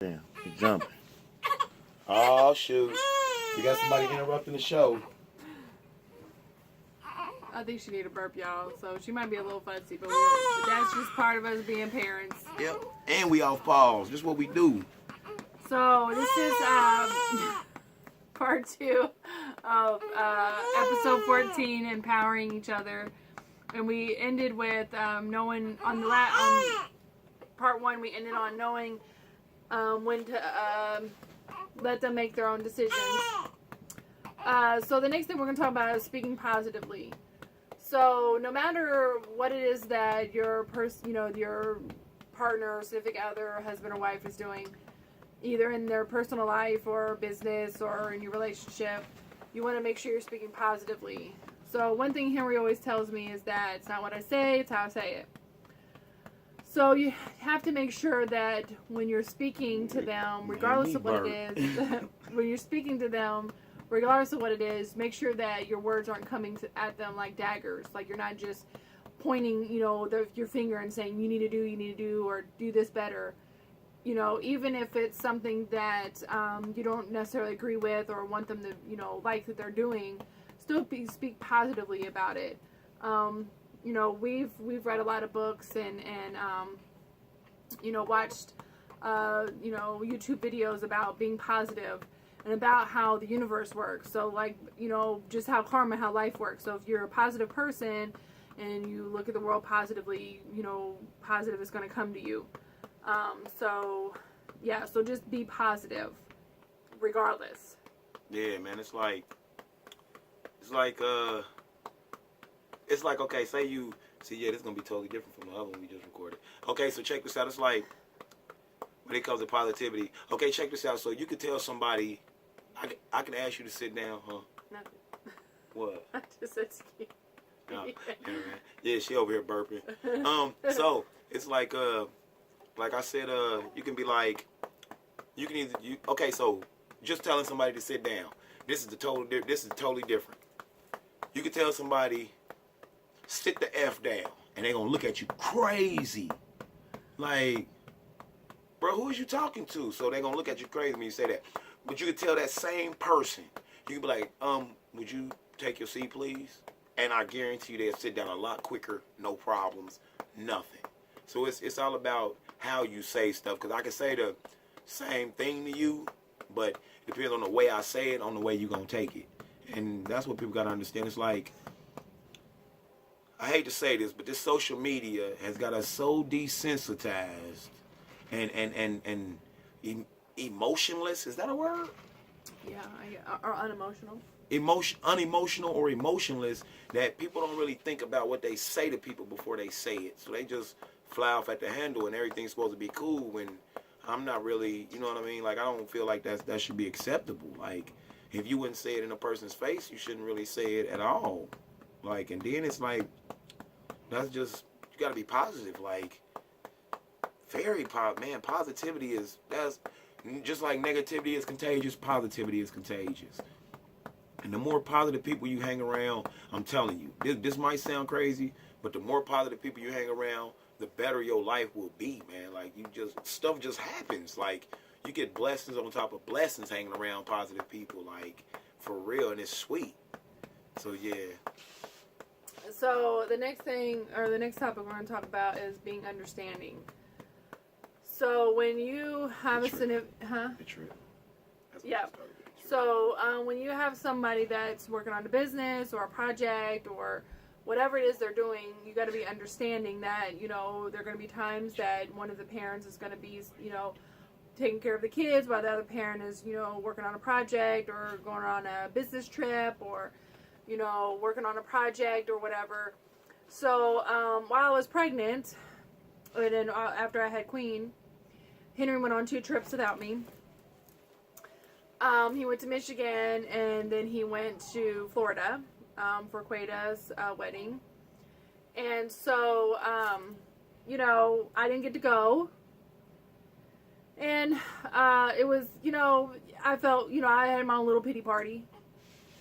Damn, he jumping. Oh, shoot. We got somebody interrupting the show. I think she need a burp, y'all. So she might be a little fussy, but that's just part of us being parents. Yep. And we off pause. This is what we do. So this is part 2 of episode 14, empowering each other, and we ended with knowing on part 1. We ended on knowing when to let them make their own decisions. So the next thing we're going to talk about is speaking positively. So no matter what it is that your your partner, or significant other, or husband or wife is doing, either in their personal life or business or in your relationship, you want to make sure you're speaking positively. So one thing Henry always tells me is that it's not what I say, it's how I say it. So you have to make sure that when you're speaking to them, regardless of what it is, when you're speaking to them, regardless of what it is, make sure that your words aren't coming at them like daggers. Like you're not just pointing, your finger and saying, you need to do, or do this better. Even if it's something that you don't necessarily agree with or want them to, like that they're doing, still speak positively about it. We've read a lot of books and watched, YouTube videos about being positive and about how the universe works. So just how karma, how life works. So if you're a positive person and you look at the world positively, positive is going to come to you. So just be positive regardless. Yeah, man, it's like, okay, this is going to be totally different from the other one we just recorded. Okay, so check this out. It's like, when it comes to positivity, okay, check this out. So you could tell somebody, I can ask you to sit down, huh? Nothing. What? I just said excuse. No. Yeah, she over here burping. So it's like I said, you can be like, okay, so just telling somebody to sit down. This is totally different. You can tell somebody, sit the F down, and they're gonna look at you crazy. Like, bro, who is you talking to? So they're gonna look at you crazy when you say that. But you could tell that same person, you can be like, would you take your seat, please? And I guarantee you they'll sit down a lot quicker, no problems, nothing. So it's all about how you say stuff, because I can say the same thing to you, but it depends on the way I say it, on the way you're going to take it. And that's what people got to understand. It's like, I hate to say this, but this social media has got us so desensitized and emotionless. Is that a word? Yeah, or unemotional. Unemotional or emotionless, that people don't really think about what they say to people before they say it. So they just fly off at the handle and everything's supposed to be cool when I'm not really, you know what I mean? Like, I don't feel like that should be acceptable. Like, if you wouldn't say it in a person's face, you shouldn't really say it at all. Like, and then it's like, that's just, you got to be positive. Like, man, positivity that's just like negativity is contagious, positivity is contagious. And the more positive people you hang around, I'm telling you, this might sound crazy, but the more positive people you hang around, the better your life will be, man. Like, stuff just happens. Like, you get blessings on top of blessings hanging around positive people, like, for real, and it's sweet. So, yeah. So the next topic we're going to talk about is being understanding. So when you have when you have somebody that's working on a business or a project or whatever it is they're doing, you got to be understanding that, there are going to be times that one of the parents is going to be, taking care of the kids while the other parent is, working on a project or going on a business trip or, working on a project or whatever. So while I was pregnant, and then after I had Queen, Henry went on 2 trips without me. He went to Michigan, and then he went to Florida for Quada's wedding. And so, I didn't get to go. And it was, I felt, I had my own little pity party.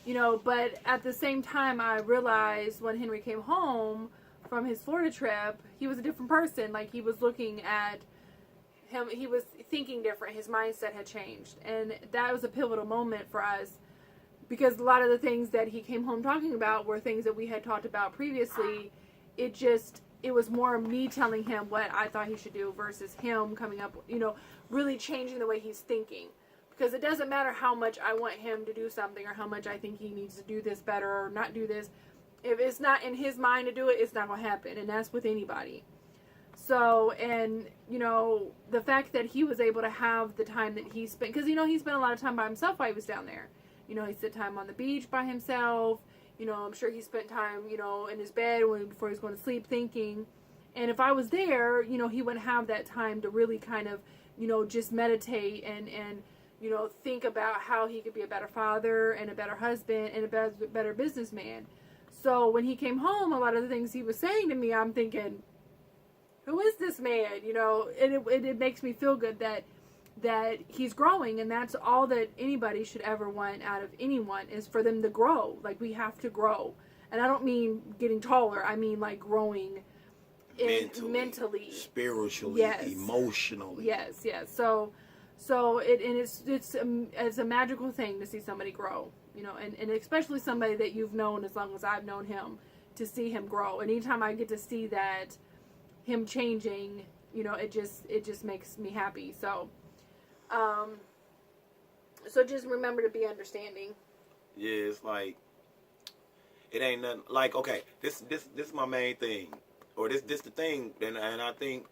But at the same time, I realized when Henry came home from his Florida trip, he was a different person. Like, he was looking at he was thinking different. His mindset had changed. And that was a pivotal moment for us because a lot of the things that he came home talking about were things that we had talked about previously. It was more me telling him what I thought he should do versus him coming up, really changing the way he's thinking. Because it doesn't matter how much I want him to do something or how much I think he needs to do this better or not do this. If it's not in his mind to do it, it's not going to happen. And that's with anybody. So, and, the fact that he was able to have the time that he spent, because, he spent a lot of time by himself while he was down there. He spent time on the beach by himself. I'm sure he spent time, in his bed before he was going to sleep thinking. And if I was there, he wouldn't have that time to really kind of, just meditate and think about how he could be a better father and a better husband and a better businessman. So when he came home, a lot of the things he was saying to me, I'm thinking, who is this man? And it makes me feel good that he's growing, and that's all that anybody should ever want out of anyone is for them to grow. Like, we have to grow. And I don't mean getting taller. I mean, like, growing mentally, spiritually, yes. Emotionally. Yes. So it's a magical thing to see somebody grow, and especially somebody that you've known as long as I've known him, to see him grow. And anytime I get to see that, him changing, it just makes me happy. So, so just remember to be understanding. Yeah, it's like, it ain't nothing, like, okay, this is my main thing, or this the thing, and I think,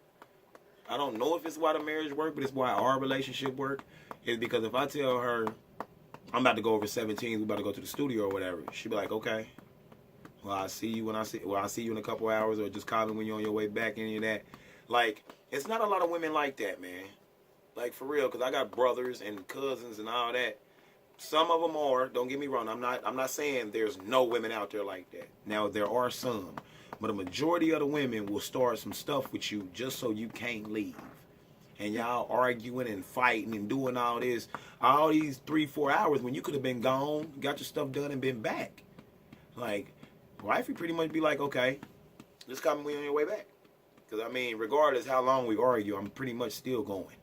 I don't know if it's why the marriage work, but it's why our relationship work, is because if I tell her, I'm about to go over 17, we about to go to the studio or whatever, she'll be like, okay, well, I see you in a couple hours, or just call me when you're on your way back, any of that. Like, it's not a lot of women like that, man. Like, for real, because I got brothers and cousins and all that. Some of them are, don't get me wrong, I'm not saying there's no women out there like that. Now, there are some, but a majority of the women will start some stuff with you just so you can't leave. And y'all arguing and fighting and doing all this, all these 3-4 hours when you could have been gone, got your stuff done and been back. Like, wifey pretty much be like, okay, just call me when you're on your way back. Because, I mean, regardless how long we argue, I'm pretty much still going.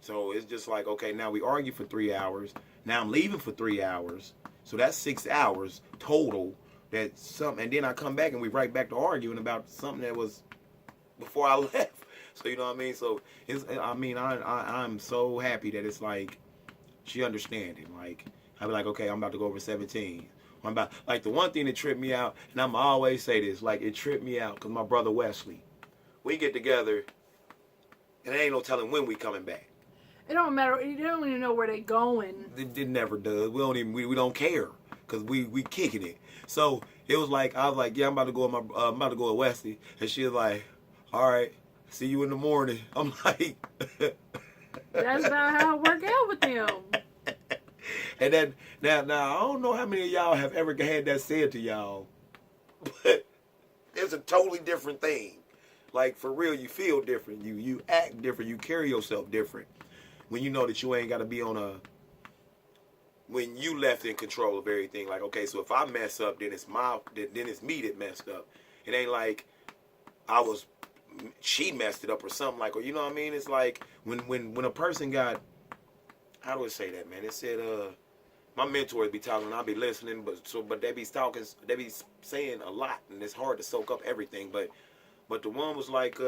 So it's just like, okay, now we argue for 3 hours. Now I'm leaving for 3 hours. So that's 6 hours total. That's something. And then I come back and we right back to arguing about something that was before I left. So, you know what I mean? So, I'm so happy that it's like, she understanding. Like, I be like, okay, I'm about to go over 17. Like, the one thing that tripped me out, and I'm always say this, like, it tripped me out because my brother Wesley, we get together, and there ain't no telling when we coming back. It don't matter. You don't even know where they going. It never does. We don't care because we kicking it. So it was like, I was like, yeah, I'm about to go with Wesley, and she was like, all right, see you in the morning. I'm like, that's about how it worked out with them. And then now I don't know how many of y'all have ever had that said to y'all, but it's a totally different thing. Like, for real, you feel different. You act different. You carry yourself different when you know that you ain't got to be when you left in control of everything. Like, okay, so if I mess up, then it's me that messed up. It ain't like she messed it up or something, like, or you know what I mean? It's like when a person got, how do I say that, man? It said, my mentors be talking and I'll be listening, but they be talking, they be saying a lot, and it's hard to soak up everything. But the one was like,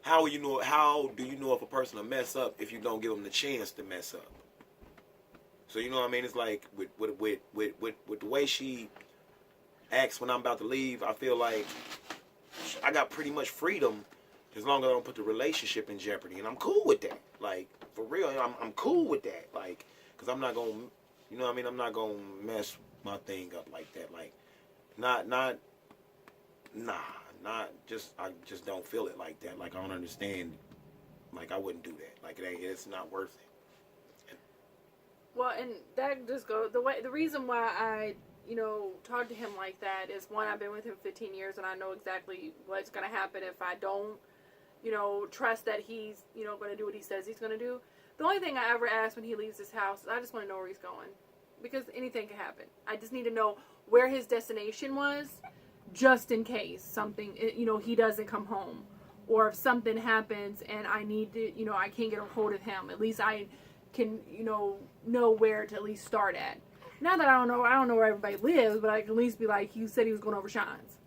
how do you know if a person will mess up if you don't give them the chance to mess up? So, you know what I mean? It's like with the way she acts when I'm about to leave, I feel like I got pretty much freedom as long as I don't put the relationship in jeopardy, and I'm cool with that. Like, for real, I'm cool with that. Like, because I'm not gonna, you know what I mean? I'm not gonna mess my thing up like that. Like, I just don't feel it like that. Like, I don't understand. Like, I wouldn't do that. Like, it's not worth it. Well, and that just goes, the reason why I, talk to him like that is, one, I've been with him 15 years and I know exactly what's going to happen if I don't, trust that he's, going to do what he says he's going to do. The only thing I ever ask when he leaves his house is I just want to know where he's going, because anything can happen. I just need to know where his destination was, just in case something, he doesn't come home, or if something happens and I need to, I can't get a hold of him. At least I can, know where to at least start at. Not that I don't know where everybody lives, but I can at least be like, he said he was going over Sean's,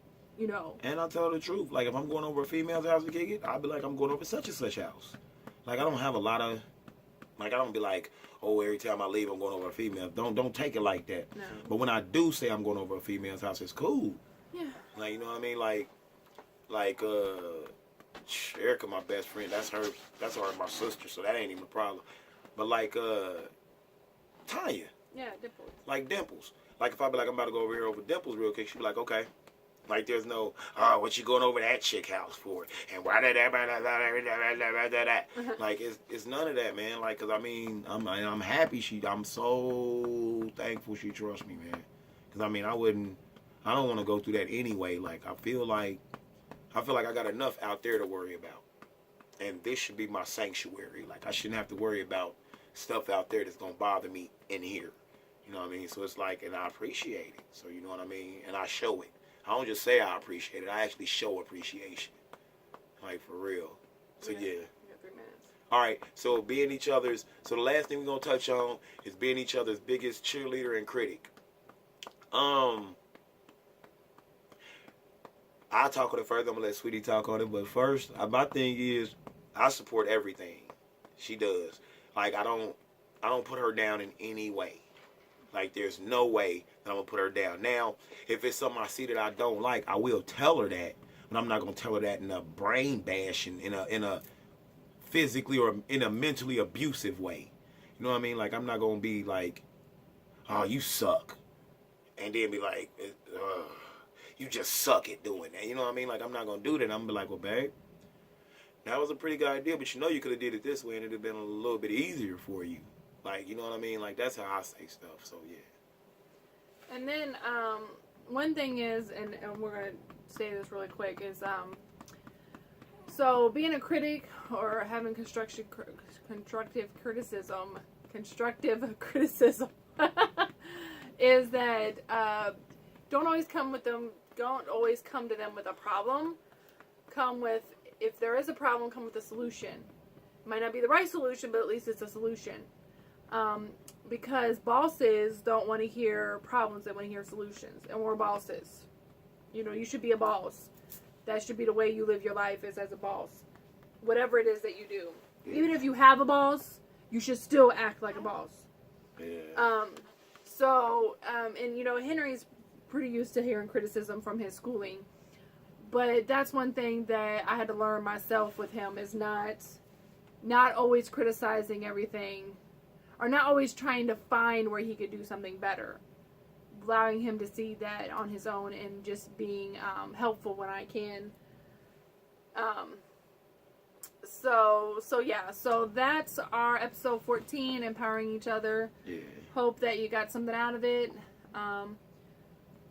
And I'll tell the truth. Like, if I'm going over a female's house to kick it, I'll be like, I'm going over such and such house. Like, I don't have a lot of, like, I don't be like, oh, every time I leave, I'm going over a female. Don't take it like that. No. But when I do say I'm going over a female's house, it's cool. Yeah. Like, you know what I mean? Like, Erica, my best friend, that's her, my sister, so that ain't even a problem. But like, Tanya. Yeah, Dimples. Like Dimples. Like, if I be like, I'm about to go over here over Dimples real quick, she be like, okay. Like, there's no, what you going over that chick house for? And why that? Like, it's none of that, man. Like, cause I mean, I'm happy I'm so thankful she trusts me, man. Cause I mean, I don't want to go through that anyway. Like, I feel like I got enough out there to worry about. And this should be my sanctuary. Like, I shouldn't have to worry about stuff out there that's going to bother me in here. You know what I mean? So it's like, and I appreciate it. So you know what I mean? And I show it. I don't just say I appreciate it. I actually show appreciation. Like, for real. So, yeah. We got 3 minutes. All right. So, being each other's, so the last thing we're going to touch on is being each other's biggest cheerleader and critic. I'll talk on it first. I'm going to let Sweetie talk on it. But first, my thing is, I support everything she does. Like, I don't put her down in any way. Like, there's no way that I'm going to put her down. Now, if it's something I see that I don't like, I will tell her that. But I'm not going to tell her that in a brain bashing, in a physically or in a mentally abusive way. You know what I mean? Like, I'm not going to be like, oh, you suck. And then be like, you just suck at doing that. You know what I mean? Like, I'm not going to do that. I'm going to be like, well, babe, that was a pretty good idea, but you could have did it this way and it would have been a little bit easier for you. Like, you know what I mean? Like, that's how I say stuff. So, yeah. And then, one thing is, and we're going to say this really quick, is, so being a critic or having constructive criticism is that, don't always come to them with a problem. Come with, if there is a problem, come with a solution. It might not be the right solution, but at least it's a solution. Because bosses don't want to hear problems, they want to hear solutions. And we're bosses. You should be a boss. That should be the way you live your life, is as a boss. Whatever it is that you do. Even if you have a boss, you should still act like a boss. Yeah. And Henry's pretty used to hearing criticism from his schooling. But that's one thing that I had to learn myself with him, is not always criticizing everything, or not always trying to find where he could do something better. Allowing him to see that on his own and just being helpful when I can. So that's our episode 14, Empowering Each Other. Yeah. Hope that you got something out of it. And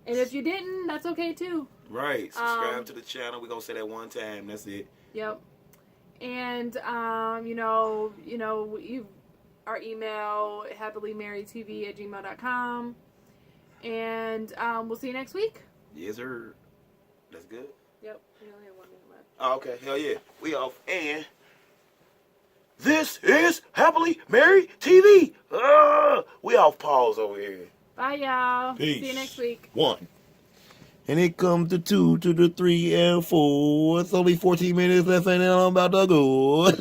if you didn't, that's okay too. Right. Subscribe to the channel. We're going to say that one time. That's it. Yep. And, our email, happymarriedtv@gmail.com. And we'll see you next week. Yes, sir. That's good. Yep. We only have 1 minute left. Oh, okay. Hell yeah. We off. And this is Happily Married TV. We off pause over here. Bye, y'all. Peace. See you next week. 1. And it comes the 2 to the 3 and 4. It's only 14 minutes left and I'm about to go.